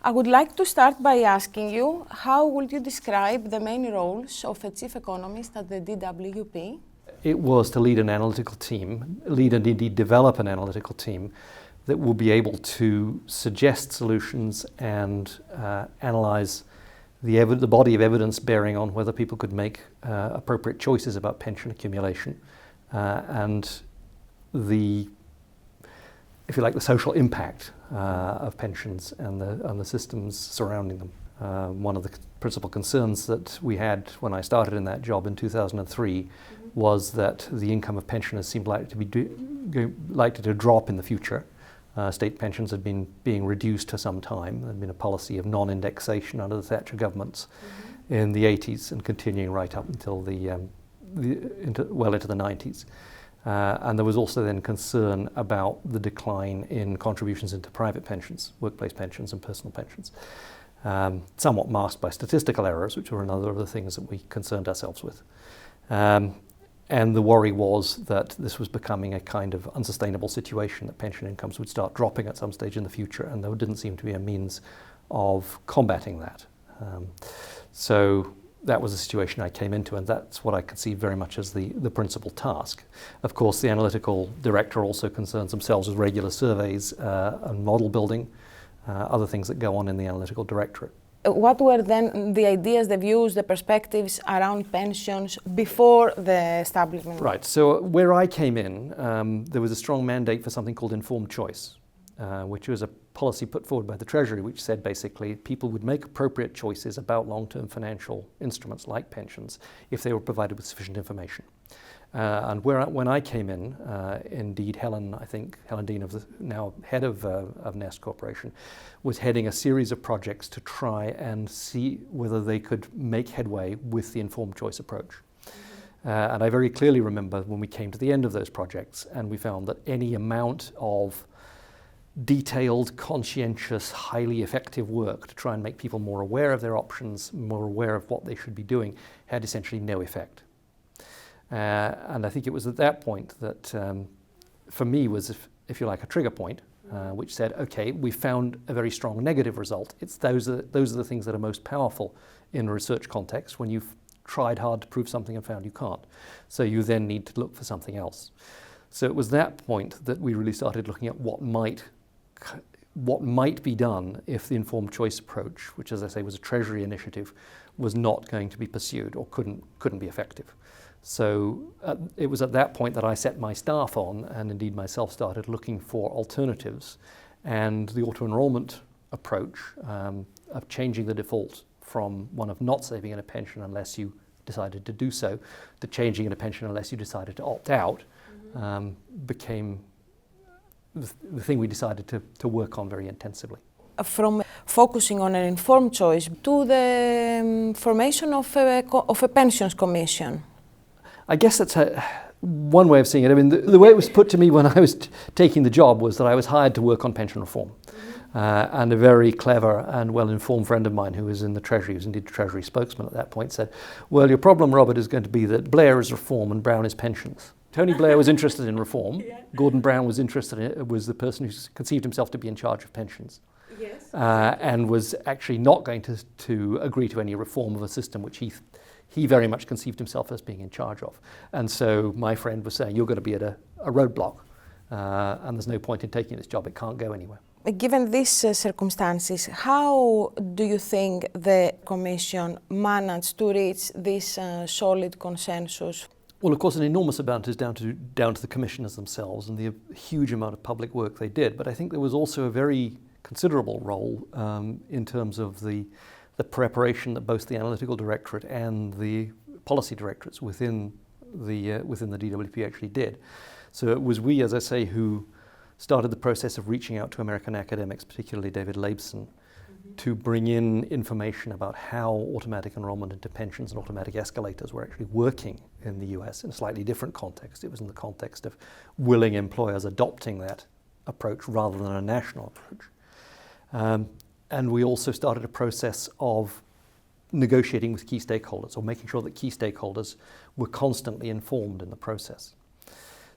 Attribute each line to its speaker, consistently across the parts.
Speaker 1: I would like to start by asking you, how would you describe the main roles of a chief economist at the DWP?
Speaker 2: It was to lead an analytical team, lead and indeed develop an analytical team that will be able to suggest solutions and analyze the body of evidence bearing on whether people could make appropriate choices about pension accumulation and the, if you like, the social impact of pensions and the systems surrounding them. One of the principal concerns that we had when I started in that job in 2003 was that the income of pensioners seemed likely to drop in the future. State pensions had been being reduced for some time. There had been a policy of non-indexation under the Thatcher governments in the 80s and continuing right up until well into the 90s. And there was also then concern about the decline in contributions into private pensions, workplace pensions and personal pensions, somewhat masked by statistical errors, which were another of the things that we concerned ourselves with. And the worry was that this was becoming a kind of unsustainable situation, that pension incomes would start dropping at some stage in the future, and there didn't seem to be a means of combating that. So that was the situation I came into, and that's what I could see very much as the principal task. Of course, the analytical director also concerns themselves with regular surveys and model building, other things that go on in the analytical directorate.
Speaker 1: What were then the ideas, the views, the perspectives around pensions before the establishment?
Speaker 2: Right, so where I came in, there was a strong mandate for something called informed choice, which was a policy put forward by the Treasury, which said basically people would make appropriate choices about long-term financial instruments like pensions if they were provided with sufficient information. And when I came in, indeed Helen Dean, now head of Nest Corporation, was heading a series of projects to try and see whether they could make headway with the informed choice approach. And I very clearly remember when we came to the end of those projects and we found that any amount of detailed, conscientious, highly effective work to try and make people more aware of their options, more aware of what they should be doing, had essentially no effect. And I think it was at that point that, for me, was, if you like, a trigger point, which said, okay, we found a very strong negative result. Those are the things that are most powerful in a research context when you've tried hard to prove something and found you can't. So you then need to look for something else. So it was that point that we really started looking at what might be done if the informed choice approach, which, as I say, was a Treasury initiative, was not going to be pursued or couldn't be effective. So it was at that point that I set my staff on, and indeed myself started looking for alternatives. And the auto-enrollment approach of changing the default from one of not saving in a pension unless you decided to do so, to changing in a pension unless you decided to opt out, became the thing we decided to work on very intensively.
Speaker 1: From focusing on an informed choice to the formation of a pensions commission.
Speaker 2: I guess that's one way of seeing it. I mean, the way it was put to me when I was taking the job was that I was hired to work on pension reform. And a very clever and well-informed friend of mine who was in the Treasury, who was indeed a Treasury spokesman at that point, said, well, your problem, Robert, is going to be that Blair is reform and Brown is pensions. Tony Blair was interested in reform. Gordon Brown was interested in it, was the person who conceived himself to be in charge of pensions.
Speaker 1: Yes.
Speaker 2: And was actually not going to agree to any reform of a system which he very much conceived himself as being in charge of. And so my friend was saying, you're going to be at a roadblock, and there's no point in taking this job, it can't go anywhere.
Speaker 1: Given these circumstances, how do you think the Commission managed to reach this solid consensus?
Speaker 2: Well, of course, an enormous amount is down to the commissioners themselves and the huge amount of public work they did. But I think there was also a very considerable role in terms of the preparation that both the analytical directorate and the policy directorates within the DWP actually did. So it was we, as I say, who started the process of reaching out to American academics, particularly David Laibson, to bring in information about how automatic enrollment into pensions and automatic escalators were actually working in the US in a slightly different context. It was in the context of willing employers adopting that approach rather than a national approach. And we also started a process of negotiating with key stakeholders, or making sure that key stakeholders were constantly informed in the process.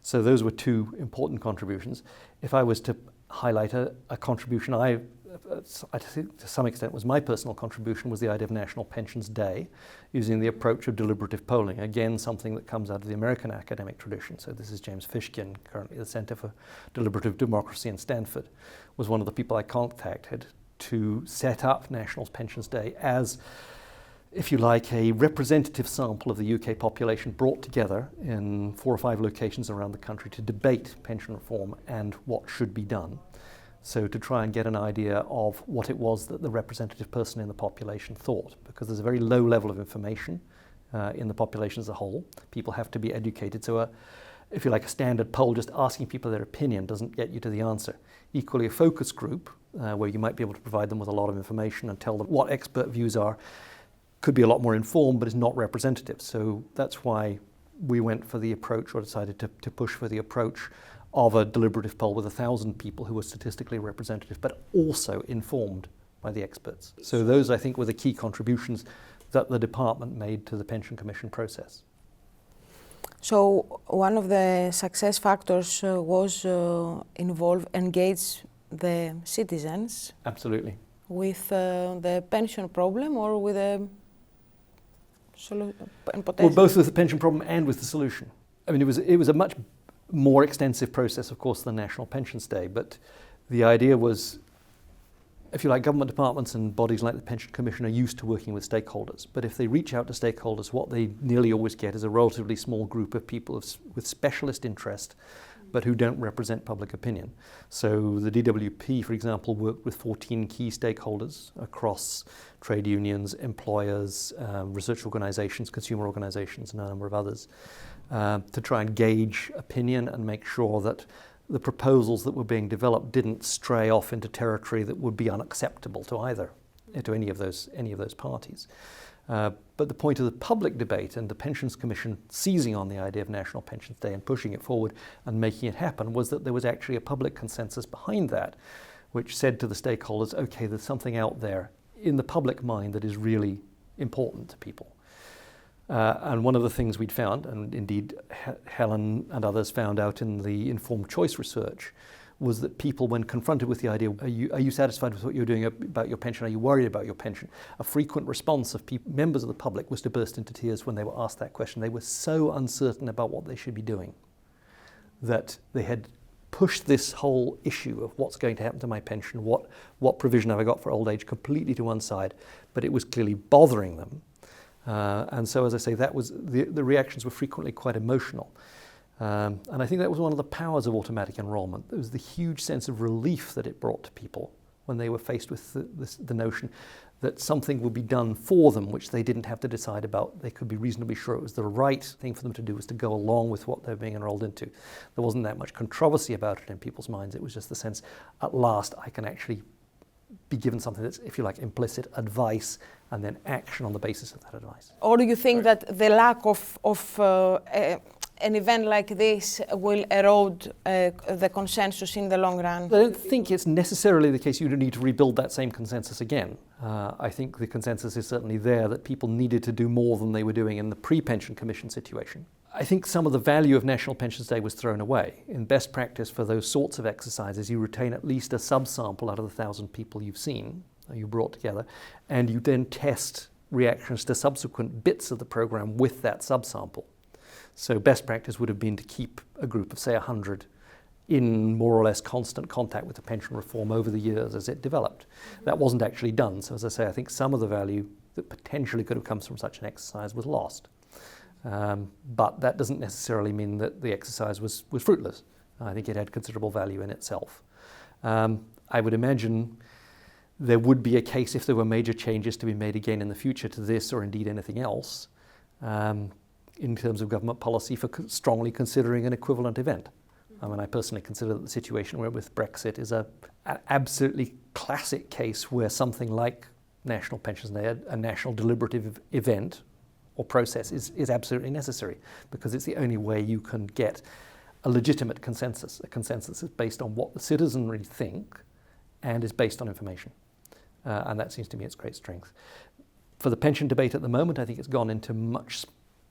Speaker 2: So those were two important contributions. If I was to highlight a contribution I I think to some extent was my personal contribution, was the idea of National Pensions Day, using the approach of deliberative polling. Again, something that comes out of the American academic tradition. So this is James Fishkin, currently at the Center for Deliberative Democracy in Stanford, was one of the people I contacted to set up National Pensions Day as, if you like, a representative sample of the UK population brought together in 4 or 5 locations around the country to debate pension reform and what should be done. So to try and get an idea of what it was that the representative person in the population thought, because there's a very low level of information in the population as a whole. People have to be educated. So if you like, a standard poll just asking people their opinion doesn't get you to the answer. Equally, a focus group where you might be able to provide them with a lot of information and tell them what expert views are could be a lot more informed, but is not representative. So that's why we went for the approach, or decided to push for the approach of a deliberative poll with 1,000 people who were statistically representative, but also informed by the experts. So those, I think, were the key contributions that the department made to the Pension Commission process.
Speaker 1: So one of the success factors was engage the citizens. Absolutely. With the pension problem or with the solution?
Speaker 2: Well, both with the pension problem and with the solution. I mean, it was a much more extensive process, of course, than National Pensions Day, but the idea was, if you like, government departments and bodies like the Pension Commission are used to working with stakeholders. But if they reach out to stakeholders, what they nearly always get is a relatively small group of people with specialist interest, but who don't represent public opinion. So the DWP, for example, worked with 14 key stakeholders across trade unions, employers, research organizations, consumer organizations, and a number of others, to try and gauge opinion and make sure that the proposals that were being developed didn't stray off into territory that would be unacceptable to any of those parties. But the point of the public debate and the Pensions Commission seizing on the idea of National Pensions Day and pushing it forward and making it happen was that there was actually a public consensus behind that, which said to the stakeholders, okay, there's something out there in the public mind that is really important to people. And one of the things we'd found, and indeed Helen and others found out in the informed choice research, was that people, when confronted with the idea, are you satisfied with what you're doing about your pension? Are you worried about your pension? A frequent response of members of the public was to burst into tears when they were asked that question. They were so uncertain about what they should be doing that they had pushed this whole issue of what's going to happen to my pension, what provision have I got for old age, completely to one side, but it was clearly bothering them. And so, as I say, that was the reactions were frequently quite emotional. And I think that was one of the powers of automatic enrolment. There was the huge sense of relief that it brought to people when they were faced with the notion that something would be done for them which they didn't have to decide about. They could be reasonably sure it was the right thing for them to do, was to go along with what they were being enrolled into. There wasn't that much controversy about it in people's minds. It was just the sense, at last I can actually be given something that's, if you like, implicit advice and then action on the basis of that advice.
Speaker 1: Or do you think that the lack of an event like this will erode the consensus in the long run?
Speaker 2: I don't think it's necessarily the case you need to rebuild that same consensus again. I think the consensus is certainly there that people needed to do more than they were doing in the pre-Pension Commission situation. I think some of the value of National Pensions Day was thrown away. In best practice for those sorts of exercises, you retain at least a subsample out of the 1,000 people you've seen, you brought together, and you then test reactions to subsequent bits of the program with that subsample. So best practice would have been to keep a group of, say, 100 in more or less constant contact with the pension reform over the years as it developed. That wasn't actually done. So as I say, I think some of the value that potentially could have come from such an exercise was lost. But that doesn't necessarily mean that the exercise was fruitless. I think it had considerable value in itself. I would imagine there would be a case if there were major changes to be made again in the future to this or indeed anything else in terms of government policy for strongly considering an equivalent event. I mean, I personally consider that the situation with Brexit is an absolutely classic case where something like National Pensions Day, a national deliberative event or process is absolutely necessary, because it's the only way you can get a legitimate consensus. A consensus is based on what the citizenry think and is based on information. And that seems to me its great strength. For the pension debate at the moment, I think it's gone into much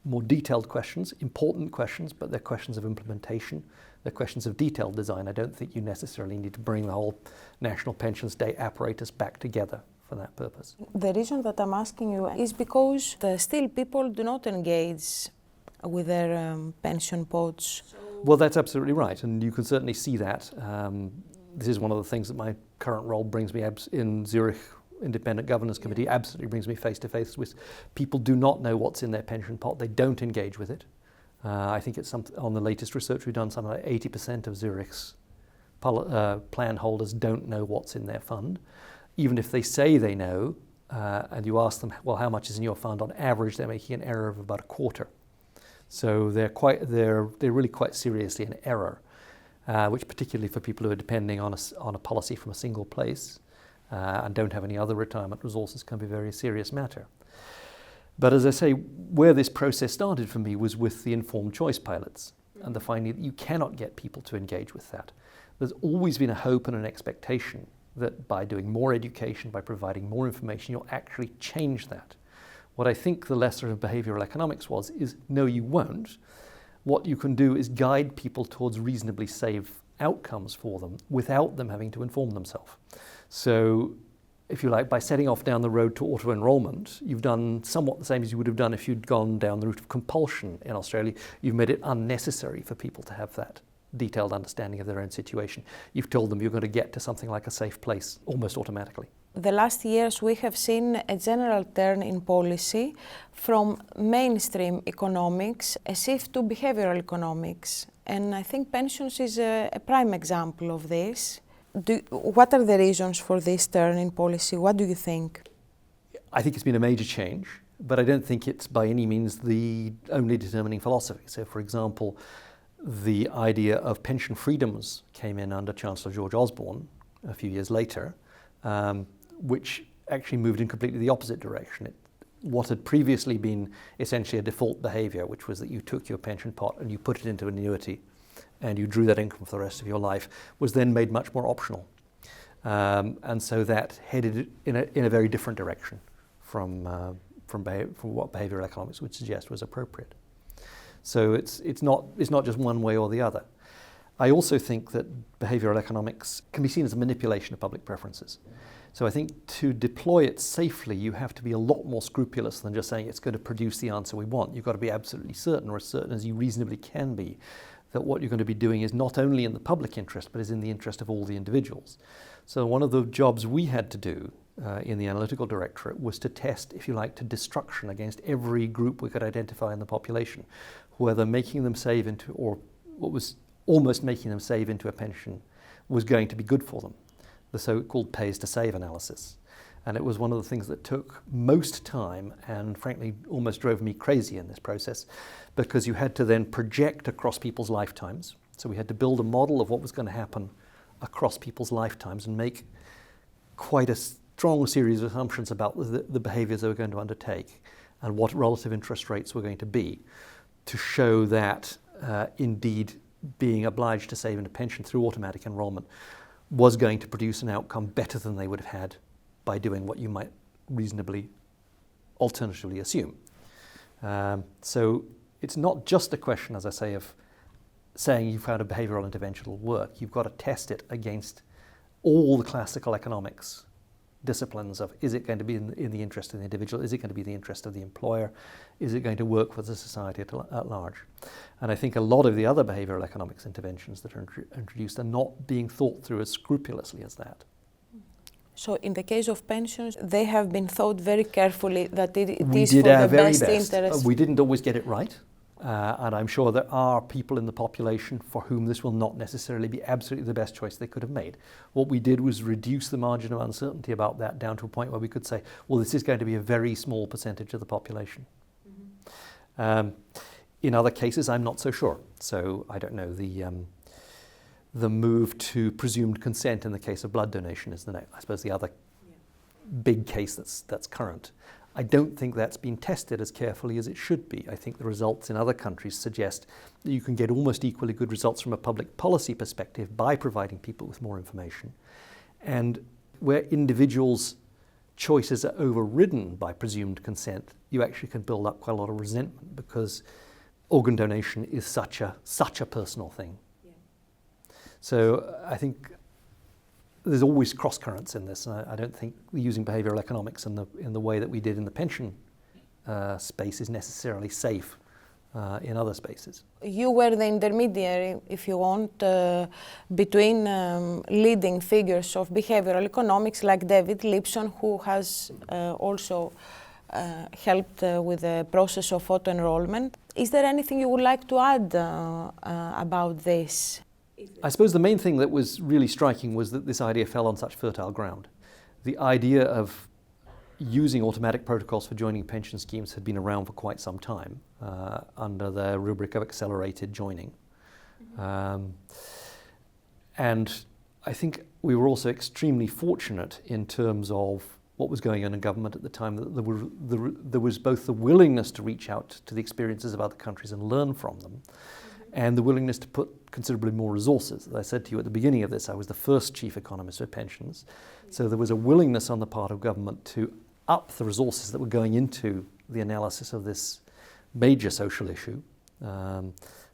Speaker 2: more detailed questions, important questions, but they're questions of implementation. They're questions of detailed design. I don't think you necessarily need to bring the whole national pension state apparatus back together for that purpose.
Speaker 1: The reason that I'm asking you is because still people do not engage with their pension pots.
Speaker 2: Well, that's absolutely right, and you can certainly see that. This is one of the things that my current role brings me in Zurich Independent Governance Committee, absolutely brings me face to face with. People do not know what's in their pension pot. They don't engage with it. I think it's on the latest research we've done, something like 80% of Zurich's plan holders don't know what's in their fund. Even if they say they know, and you ask them, well, how much is in your fund? On average, they're making an error of about a quarter. So they're really quite seriously in error, which particularly for people who are depending on a policy from a single place and don't have any other retirement resources can be a very serious matter. But as I say, where this process started for me was with the informed choice pilots and the finding that you cannot get people to engage with that. There's always been a hope and an expectation that by doing more education, by providing more information, you'll actually change that. What I think the lesson of behavioral economics is no, you won't. What you can do is guide people towards reasonably safe outcomes for them without them having to inform themselves. So, if you like, by setting off down the road to auto-enrollment, you've done somewhat the same as you would have done if you'd gone down the route of compulsion in Australia. You've made it unnecessary for people to have that detailed understanding of their own situation. You've told them you're going to get to something like a safe place almost automatically.
Speaker 1: The last years we have seen a general turn in policy from mainstream economics, a shift to behavioral economics. And I think pensions is a prime example of this. What are the reasons for this turn in policy? What do you think?
Speaker 2: I think it's been a major change, but I don't think it's by any means the only determining philosophy. So, for example, the idea of pension freedoms came in under Chancellor George Osborne a few years later, which actually moved in completely the opposite direction. What had previously been essentially a default behaviour, which was that you took your pension pot and you put it into an annuity and you drew that income for the rest of your life, was then made much more optional. And so that headed in a very different direction from what behavioural economics would suggest was appropriate. So it's not just one way or the other. I also think that behavioural economics can be seen as a manipulation of public preferences. So I think to deploy it safely, you have to be a lot more scrupulous than just saying it's going to produce the answer we want. You've got to be absolutely certain, or as certain as you reasonably can be, that what you're going to be doing is not only in the public interest, but is in the interest of all the individuals. So one of the jobs we had to do in the Analytical Directorate was to test, if you like, to destruction against every group we could identify in the population, whether making them save into, or what was almost making them save into a pension was going to be good for them, the so-called pays to save analysis. And it was one of the things that took most time and frankly almost drove me crazy in this process, because you had to then project across people's lifetimes. So we had to build a model of what was going to happen across people's lifetimes and make quite a strong series of assumptions about the behaviours they were going to undertake and what relative interest rates were going to be, to show that indeed being obliged to save in a pension through automatic enrolment was going to produce an outcome better than they would have had by doing what you might reasonably alternatively assume. So it's not just a question, as I say, of saying you found a behavioural intervention will work. You've got to test it against all the classical economics disciplines of, is it going to be in the interest of the individual? Is it going to be the interest of the employer? Is it going to work for the society at large? And I think a lot of the other behavioural economics interventions that are introduced are not being thought through as scrupulously as that.
Speaker 1: So in the case of pensions, they have been thought very carefully that it is for the best interest.
Speaker 2: We didn't always get it right. And I'm sure there are people in the population for whom this will not necessarily be absolutely the best choice they could have made. What we did was reduce the margin of uncertainty about that down to a point where we could say, well, this is going to be a very small percentage of the population. Mm-hmm. In other cases, I'm not so sure. So I don't know, the move to presumed consent in the case of blood donation is I suppose the other big case that's current. I don't think that's been tested as carefully as it should be. I think the results in other countries suggest that you can get almost equally good results from a public policy perspective by providing people with more information. And where individuals' choices are overridden by presumed consent, you actually can build up quite a lot of resentment, because organ donation is such a personal thing. So I think there's always cross currents in this, and I don't think using behavioral economics in the way that we did in the pension space is necessarily safe in other spaces.
Speaker 1: You were the intermediary, if you want, between leading figures of behavioral economics like David Lipson, who has also helped with the process of auto-enrollment. Is there anything you would like to add about this?
Speaker 2: I suppose the main thing that was really striking was that this idea fell on such fertile ground. The idea of using automatic protocols for joining pension schemes had been around for quite some time under the rubric of accelerated joining. And I think we were also extremely fortunate in terms of what was going on in government at the time, that there was both the willingness to reach out to the experiences of other countries and learn from them, and the willingness to put considerably more resources. As I said to you at the beginning of this, I was the first chief economist for pensions. So there was a willingness on the part of government to up the resources that were going into the analysis of this major social issue,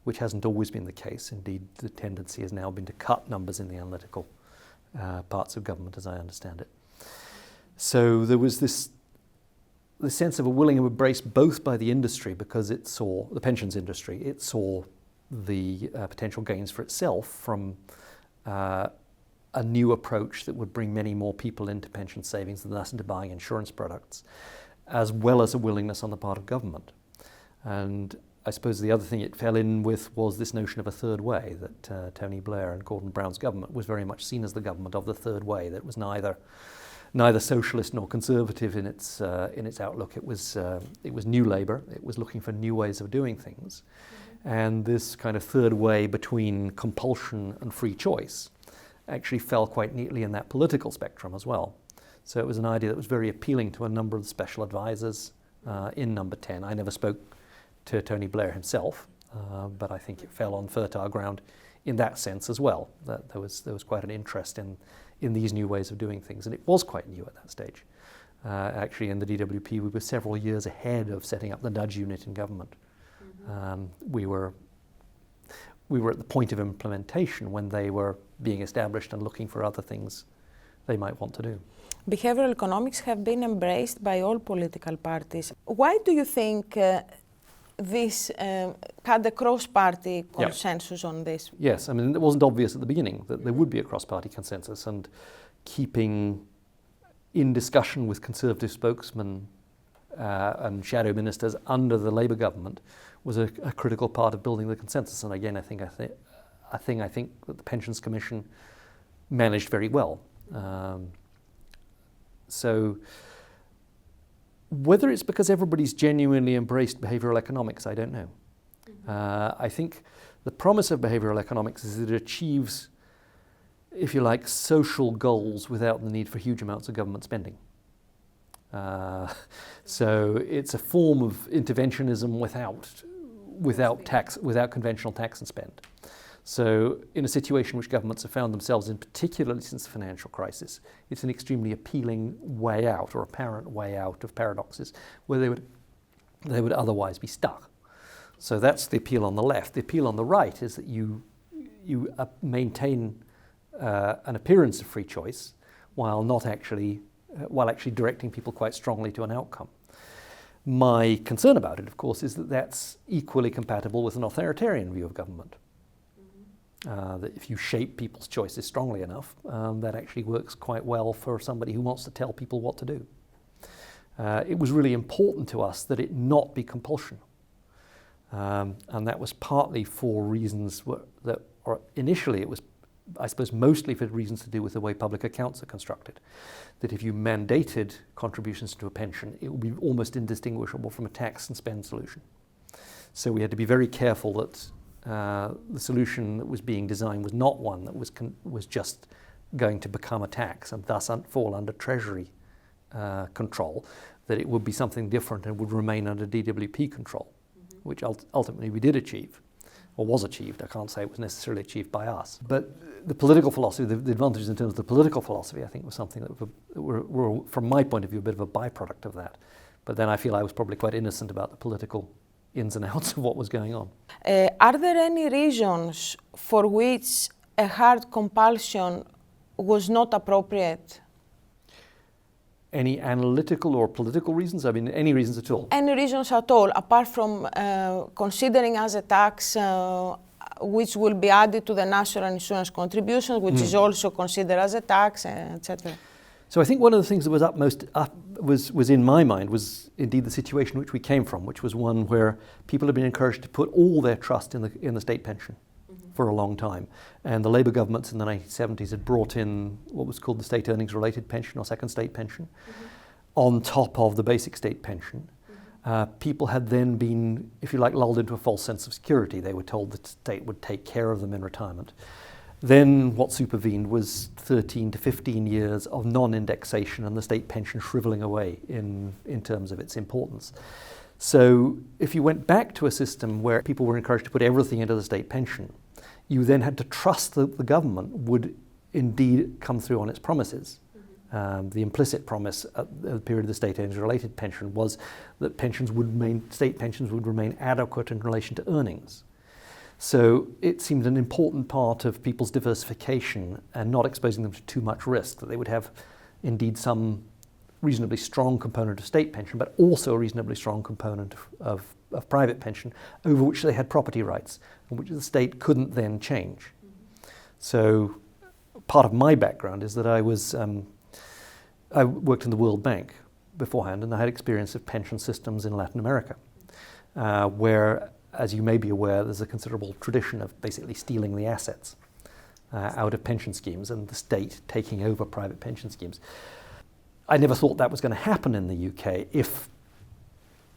Speaker 2: which hasn't always been the case. Indeed, the tendency has now been to cut numbers in the analytical parts of government, as I understand it. So there was this sense of a willing embrace both by the industry, because it saw, the pensions industry, it saw the potential gains for itself from a new approach that would bring many more people into pension savings and thus into buying insurance products, as well as a willingness on the part of government. And I suppose the other thing it fell in with was this notion of a third way, that Tony Blair and Gordon Brown's government was very much seen as the government of the third way, that was neither socialist nor conservative in its outlook. It was new Labour. It was looking for new ways of doing things. And this kind of third way between compulsion and free choice actually fell quite neatly in that political spectrum as well. So it was an idea that was very appealing to a number of the special advisors in Number 10. I never spoke to Tony Blair himself, but I think it fell on fertile ground in that sense as well, that there was quite an interest in these new ways of doing things, and it was quite new at that stage. Actually, in the DWP, we were several years ahead of setting up the nudge unit in government. We were at the point of implementation when they were being established and looking for other things they might want to do.
Speaker 1: Behavioral economics have been embraced by all political parties. Why do you think this had a cross-party consensus on this?
Speaker 2: Yes, I mean, it wasn't obvious at the beginning that there would be a cross-party consensus, and keeping in discussion with Conservative spokesmen and shadow ministers under the Labour government was a critical part of building the consensus. And again, I think that the Pensions Commission managed very well. So whether it's because everybody's genuinely embraced behavioral economics, I don't know. I think the promise of behavioral economics is that it achieves, if you like, social goals without the need for huge amounts of government spending. So it's a form of interventionism without conventional tax and spend. So in a situation which governments have found themselves in, particularly since the financial crisis, it's an extremely appealing way out, or apparent way out of paradoxes where they would otherwise be stuck. So that's the appeal on the left. The appeal on the right is that you maintain an appearance of free choice while actually directing people quite strongly to an outcome. My concern about it, of course, is that that's equally compatible with an authoritarian view of government. That if you shape people's choices strongly enough, that actually works quite well for somebody who wants to tell people what to do. It was really important to us that it not be compulsion. And that was partly for reasons initially it was, I suppose, mostly for reasons to do with the way public accounts are constructed. That if you mandated contributions to a pension, it would be almost indistinguishable from a tax and spend solution. So we had to be very careful that the solution that was being designed was not one that was just going to become a tax and thus fall under Treasury control, that it would be something different and would remain under DWP control, which ultimately we did achieve, or was achieved. I can't say it was necessarily achieved by us. But the political philosophy, the advantages in terms of the political philosophy, I think was something that were, from my point of view, a bit of a byproduct of that. But then I feel I was probably quite innocent about the political ins and outs of what was going on.
Speaker 1: Are there any reasons for which a hard compulsion was not appropriate?
Speaker 2: Any analytical or political reasons? I mean, any reasons at all?
Speaker 1: Any reasons at all, apart from considering as a tax which will be added to the national insurance contribution, which is also considered as a tax, etc.
Speaker 2: So I think one of the things that was in my mind was indeed the situation which we came from, which was one where people had been encouraged to put all their trust in the state pension for a long time. And the Labour governments in the 1970s had brought in what was called the state earnings related pension or second state pension on top of the basic state pension. People had then been, if you like, lulled into a false sense of security. They were told the state would take care of them in retirement. Then what supervened was 13 to 15 years of non-indexation and the state pension shriveling away in terms of its importance. So if you went back to a system where people were encouraged to put everything into the state pension, you then had to trust that the government would indeed come through on its promises. The implicit promise at the period of the state earnings related pension was that state pensions would remain adequate in relation to earnings. So it seemed an important part of people's diversification and not exposing them to too much risk, that they would have indeed some reasonably strong component of state pension, but also a reasonably strong component of private pension over which they had property rights, and which the state couldn't then change. So part of my background is that I worked in the World Bank beforehand, and I had experience of pension systems in Latin America, where, as you may be aware, there's a considerable tradition of basically stealing the assets out of pension schemes and the state taking over private pension schemes. I never thought that was going to happen in the UK if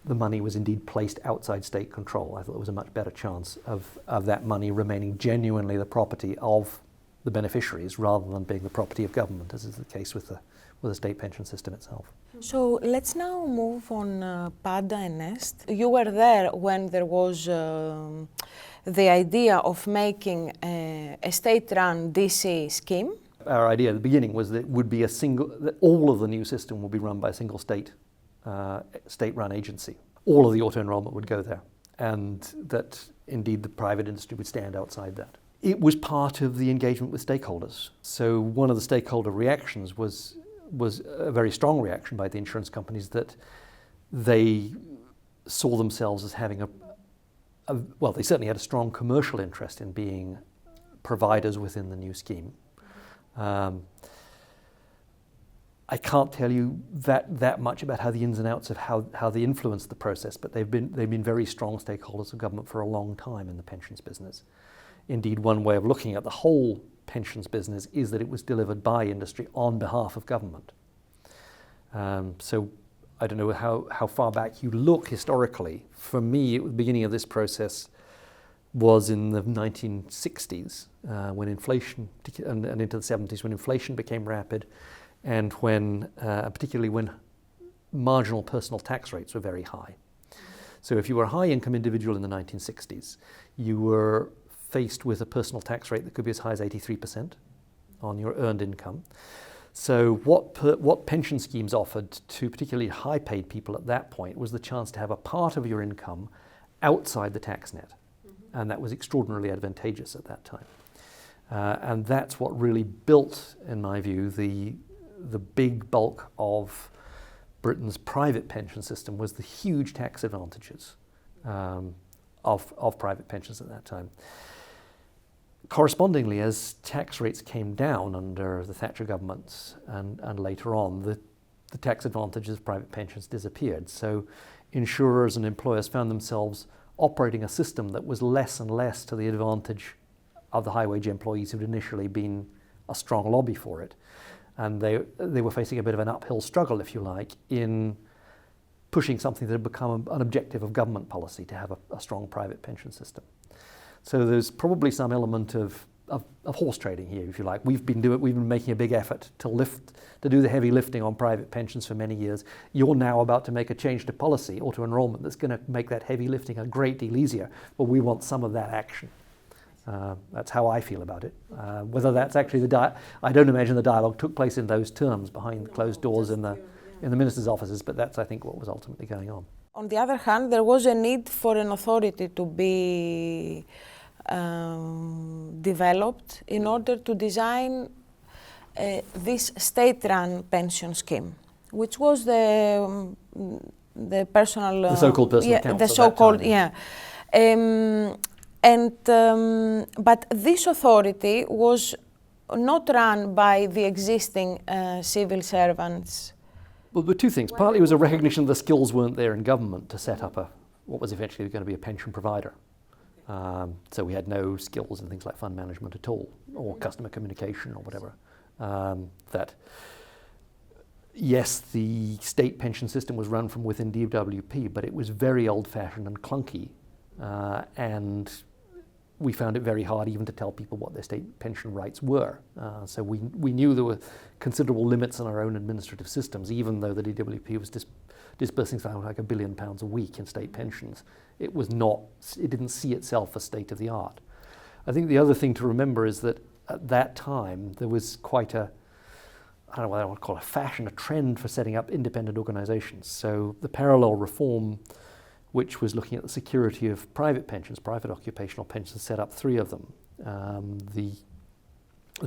Speaker 2: the money was indeed placed outside state control. I thought there was a much better chance of that money remaining genuinely the property of the beneficiaries rather than being the property of government, as is the case with the state pension system itself.
Speaker 1: So let's now move on PADA and NEST. You were there when there was the idea of making a state-run DC scheme.
Speaker 2: Our idea at the beginning was that it would be that all of the new system would be run by a single state-run agency. All of the auto-enrollment would go there, and that indeed the private industry would stand outside that. It was part of the engagement with stakeholders. So one of the stakeholder reactions was a very strong reaction by the insurance companies that they saw themselves as having well, they certainly had a strong commercial interest in being providers within the new scheme. I can't tell you that much about how the ins and outs of how they influenced the process, but they've been very strong stakeholders of government for a long time in the pensions business. Indeed, one way of looking at the whole pensions business is that it was delivered by industry on behalf of government. So I don't know how far back you look historically. For me, the beginning of this process was in the 1960s, when inflation, and into the 70s, when inflation became rapid, and particularly when marginal personal tax rates were very high. So if you were a high-income individual in the 1960s, you were faced with a personal tax rate that could be as high as 83% on your earned income. So what pension schemes offered to particularly high-paid people at that point was the chance to have a part of your income outside the tax net. And that was extraordinarily advantageous at that time. And that's what really built, in my view, the big bulk of Britain's private pension system was the huge tax advantages of private pensions at that time. Correspondingly, as tax rates came down under the Thatcher governments and later on, the tax advantages of private pensions disappeared. So insurers and employers found themselves operating a system that was less and less to the advantage of the high wage employees who'd initially been a strong lobby for it. And they were facing a bit of an uphill struggle, if you like, in pushing something that had become an objective of government policy, to have a strong private pension system. So there's probably some element of horse trading here, if you like. We've been making a big effort to do the heavy lifting on private pensions for many years. You're now about to make a change to policy, auto-enrollment, that's going to make that heavy lifting a great deal easier. But we want some of that action. That's how I feel about it. Whether that's actually I don't imagine the dialogue took place in those terms behind closed doors in the ministers' offices, but that's, I think, what was ultimately going on.
Speaker 1: On the other hand, there was a need for an authority to be developed in order to design this state-run pension scheme, which was the personal...
Speaker 2: the so-called personal accounts
Speaker 1: the so-called,
Speaker 2: yeah.
Speaker 1: But this authority was not run by the existing civil servants.
Speaker 2: Well, there were two things. Partly it was a recognition the skills weren't there in government to set up what was eventually going to be a pension provider. So we had no skills in things like fund management at all, or customer communication or whatever. That, yes, the state pension system was run from within DWP, but it was very old-fashioned and clunky, and we found it very hard even to tell people what their state pension rights were. So we knew there were considerable limits on our own administrative systems, even though the DWP was disbursing something like £1 billion a week in state pensions. It didn't see itself as state of the art. I think the other thing to remember is that at that time there was quite I don't know what I want to call a fashion, a trend for setting up independent organizations. So the parallel reform, which was looking at the security of private pensions, private occupational pensions, set up 3 of them. The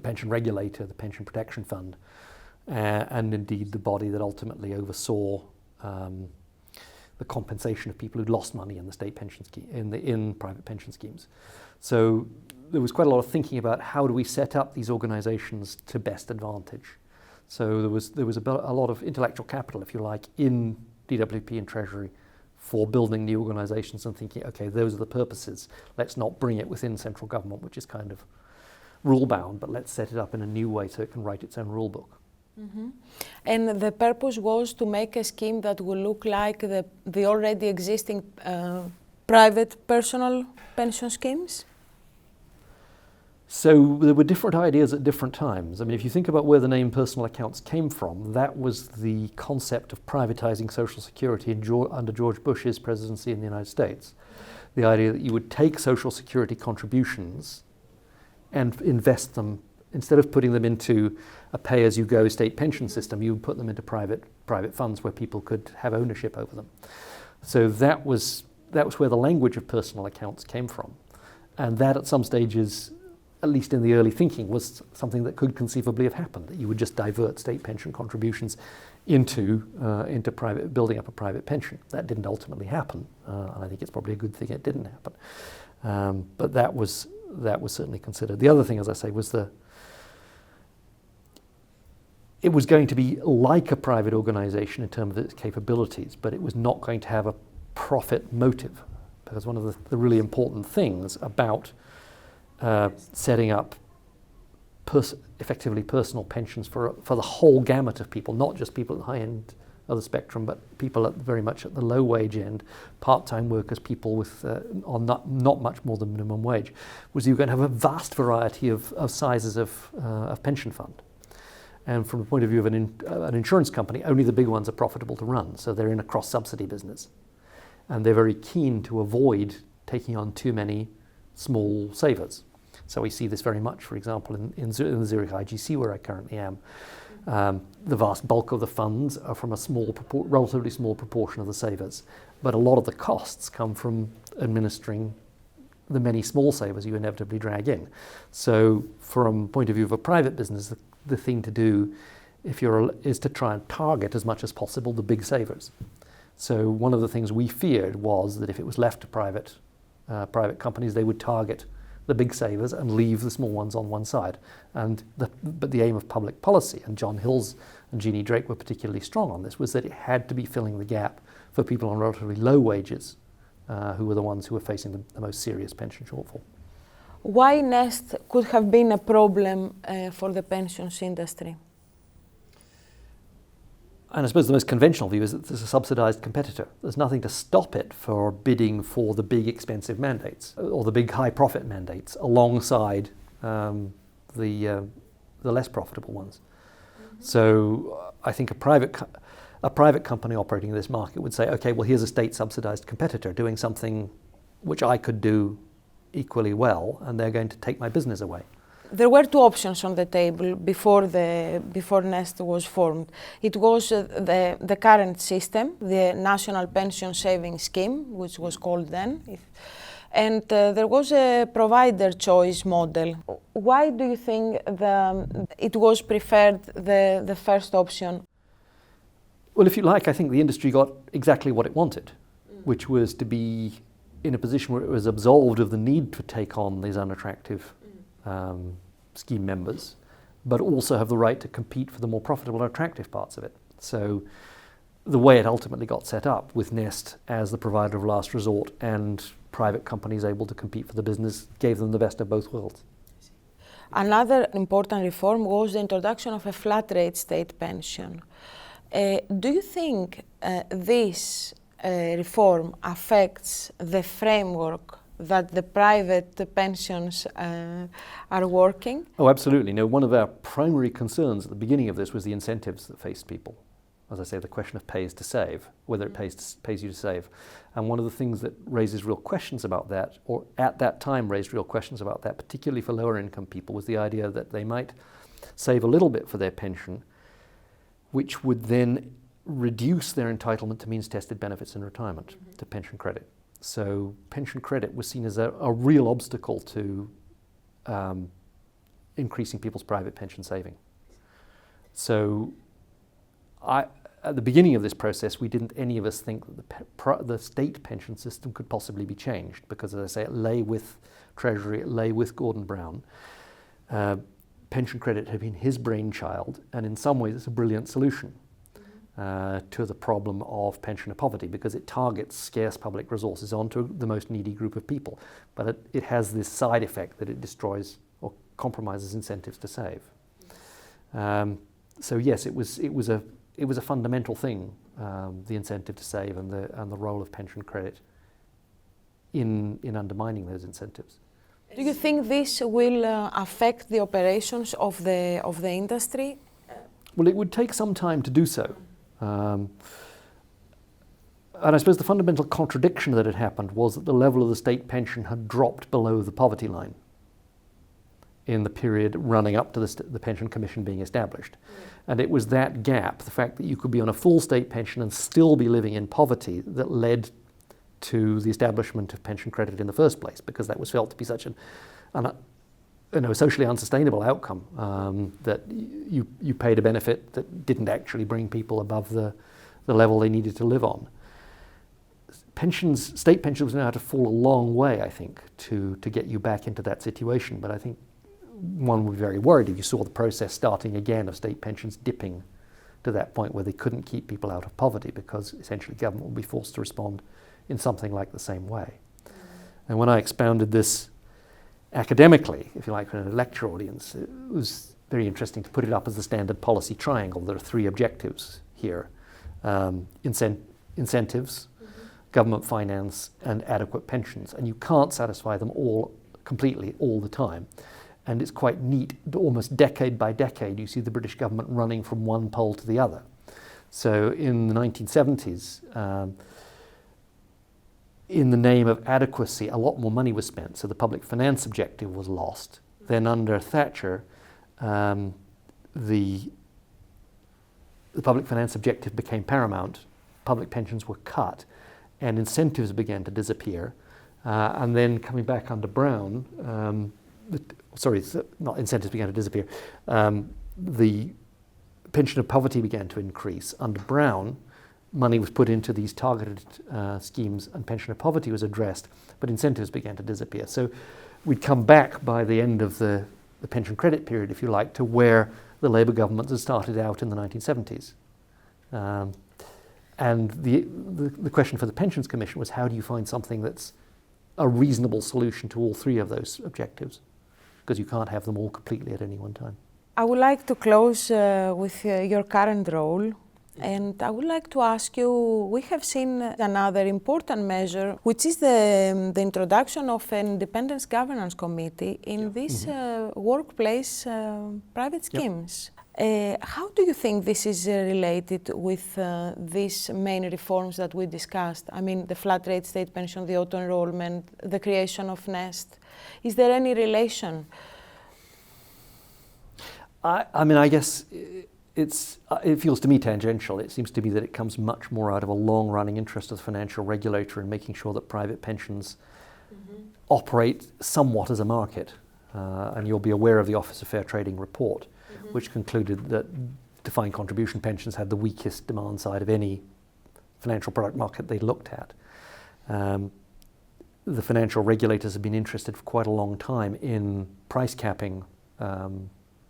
Speaker 2: pension regulator, the pension protection fund, and indeed the body that ultimately oversaw the compensation of people who'd lost money in the state pension scheme, in private pension schemes. So there was quite a lot of thinking about how do we set up these organizations to best advantage. So there was a lot of intellectual capital, if you like, in DWP and Treasury for building new organizations and thinking, okay, those are the purposes. Let's not bring it within central government, which is kind of rule-bound, but let's set it up in a new way so it can write its own rule book.
Speaker 1: Mm-hmm. And the purpose was to make a scheme that will look like the already existing private personal pension schemes?
Speaker 2: So there were different ideas at different times. I mean, if you think about where the name personal accounts came from, that was the concept of privatizing Social Security under George Bush's presidency in the United States. The idea that you would take Social Security contributions and invest them, instead of putting them into a pay-as-you-go state pension system, you would put them into private funds where people could have ownership over them. So that was where the language of personal accounts came from. And that at some stages, at least in the early thinking, was something that could conceivably have happened, that you would just divert state pension contributions into building up a private pension. That didn't ultimately happen, and I think it's probably a good thing it didn't happen. But that was certainly considered. The other thing, as I say, was it was going to be like a private organization in terms of its capabilities, but it was not going to have a profit motive, because one of the really important things about setting up effectively personal pensions for the whole gamut of people, not just people at the high end of the spectrum, but people very much at the low wage end, part-time workers, people with on not much more than minimum wage, was you're going to have a vast variety of sizes of pension fund. And from the point of view of an insurance company, only the big ones are profitable to run, so they're in a cross-subsidy business. And they're very keen to avoid taking on too many small savers. So we see this very much, for example, in the Zurich IGC, where I currently am. The vast bulk of the funds are from a relatively small proportion of the savers. But a lot of the costs come from administering the many small savers you inevitably drag in. So from the point of view of a private business, the thing to do is to try and target as much as possible the big savers. So one of the things we feared was that if it was left to private companies, they would target the big savers and leave the small ones on one side. But the aim of public policy, and John Hills and Jeannie Drake were particularly strong on this, was that it had to be filling the gap for people on relatively low wages, who were the ones who were facing the most serious pension shortfall.
Speaker 1: Why Nest could have been a problem for the pensions industry?
Speaker 2: And I suppose the most conventional view is that there's a subsidized competitor. There's nothing to stop it for bidding for the big expensive mandates or the big high profit mandates alongside the less profitable ones. Mm-hmm. So I think a private company operating in this market would say, okay, well, here's a state subsidized competitor doing something which I could do equally well, and they're going to take my business away.
Speaker 1: There were 2 options on the table before Nest was formed. It was the current system, the National Pension Savings Scheme, which was called then, And there was a provider choice model. Why do you think it was preferred, the first option?
Speaker 2: Well, if you like, I think the industry got exactly what it wanted, which was to be in a position where it was absolved of the need to take on these unattractive scheme members, but also have the right to compete for the more profitable and attractive parts of it. So the way it ultimately got set up, with Nest as the provider of last resort and private companies able to compete for the business, gave them the best of both worlds.
Speaker 1: Another important reform was the introduction of a flat rate state pension. Do you think this reform affects the framework that the private pensions are working?
Speaker 2: Oh, absolutely. No, one of our primary concerns at the beginning of this was the incentives that faced people. As I say, the question of pays to save, whether it pays you to save. And one of the things that raises real questions about that, or at that time raised real questions about that, particularly for lower income people, was the idea that they might save a little bit for their pension, which would then reduce their entitlement to means-tested benefits in retirement, to pension credit. So pension credit was seen as a real obstacle to increasing people's private pension saving. So at the beginning of this process, any of us think that the state pension system could possibly be changed, because, as I say, it lay with Treasury, it lay with Gordon Brown. Pension credit had been his brainchild, and in some ways it's a brilliant solution to the problem of pensioner poverty, because it targets scarce public resources onto the most needy group of people. But it has this side effect that it destroys or compromises incentives to save. So yes, it was a fundamental thing, the incentive to save and the role of pension credit in undermining those incentives.
Speaker 1: Do you think this will affect the operations of the industry?
Speaker 2: Well, it would take some time to do so. And I suppose the fundamental contradiction that had happened was that the level of the state pension had dropped below the poverty line in the period running up to the pension commission being established. And it was that gap, the fact that you could be on a full state pension and still be living in poverty, that led to the establishment of pension credit in the first place, because that was felt to be such a socially unsustainable outcome, that you paid a benefit that didn't actually bring people above the level they needed to live on. State pensions now had to fall a long way, I think, to get you back into that situation. But I think one would be very worried if you saw the process starting again of state pensions dipping to that point where they couldn't keep people out of poverty, because essentially government would be forced to respond in something like the same way. And when I expounded this academically, if you like, in a lecture audience, it was very interesting to put it up as the standard policy triangle. There are three objectives here: incentives, government finance, and adequate pensions. And you can't satisfy them all completely all the time. And it's quite neat, almost decade by decade, you see the British government running from one pole to the other. So in the 1970s, in the name of adequacy, a lot more money was spent, so the public finance objective was lost. Then under Thatcher, the public finance objective became paramount, public pensions were cut, and incentives began to disappear. And then coming back under Brown, not incentives began to disappear, the pension of poverty began to increase. Under Brown, money was put into these targeted schemes, and pension of poverty was addressed, but incentives began to disappear. So we'd come back by the end of the pension credit period, if you like, to where the Labour government had started out in the 1970s. And the question for the Pensions Commission was, how do you find something that's a reasonable solution to all three of those objectives? Because you can't have them all completely at any one time.
Speaker 1: I would like to close with your current role. And I would like to ask you, we have seen another important measure, which is the introduction of an independence governance committee in these workplace private schemes. How do you think this is related with these main reforms that we discussed? I mean, the flat rate state pension, the auto-enrollment, the creation of Nest. Is there any relation?
Speaker 2: I guess it feels to me tangential. It seems to me that it comes much more out of a long-running interest of the financial regulator in making sure that private pensions operate somewhat as a market. And you'll be aware of the Office of Fair Trading report, which concluded that defined contribution pensions had the weakest demand side of any financial product market they looked at. The financial regulators have been interested for quite a long time in price capping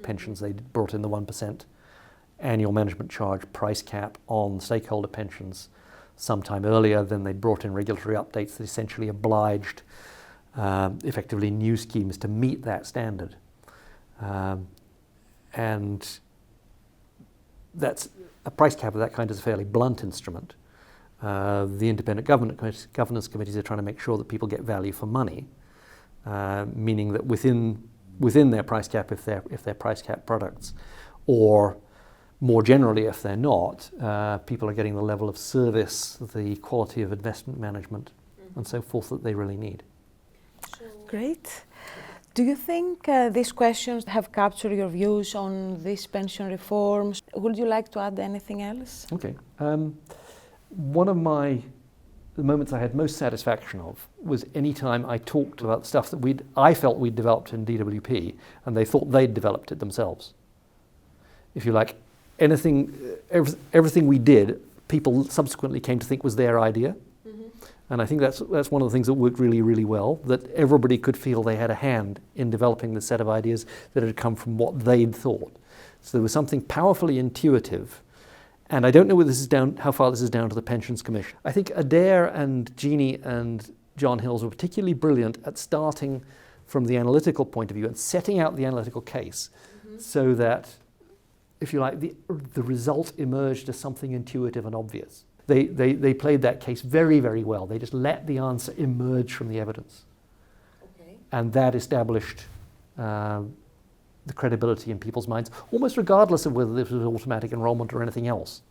Speaker 2: pensions. They brought in the 1% annual management charge price cap on stakeholder pensions sometime earlier. Then they brought in regulatory updates that essentially obliged effectively new schemes to meet that standard. And that's a price cap of that kind is a fairly blunt instrument. The independent governance committees are trying to make sure that people get value for money, meaning that within their price cap, if they're price cap products, or more generally if they're not, people are getting the level of service, the quality of investment management, and so forth that they really need.
Speaker 1: Great. Do you think these questions have captured your views on these pension reforms? Would you like to add anything else?
Speaker 2: Okay. One of the moments I had most satisfaction of was any time I talked about stuff that I felt we'd developed in DWP, and they thought they'd developed it themselves. If you like, everything we did, people subsequently came to think was their idea. And I think that's one of the things that worked really, really well, that everybody could feel they had a hand in developing the set of ideas that had come from what they'd thought. So there was something powerfully intuitive. And I don't know how far this is down to the Pensions Commission. I think Adair and Jeannie and John Hills were particularly brilliant at starting from the analytical point of view and setting out the analytical case so that, if you like, the result emerged as something intuitive and obvious. They played that case very, very well. They just let the answer emerge from the evidence. Okay. And that established the credibility in people's minds, almost regardless of whether this was automatic enrollment or anything else.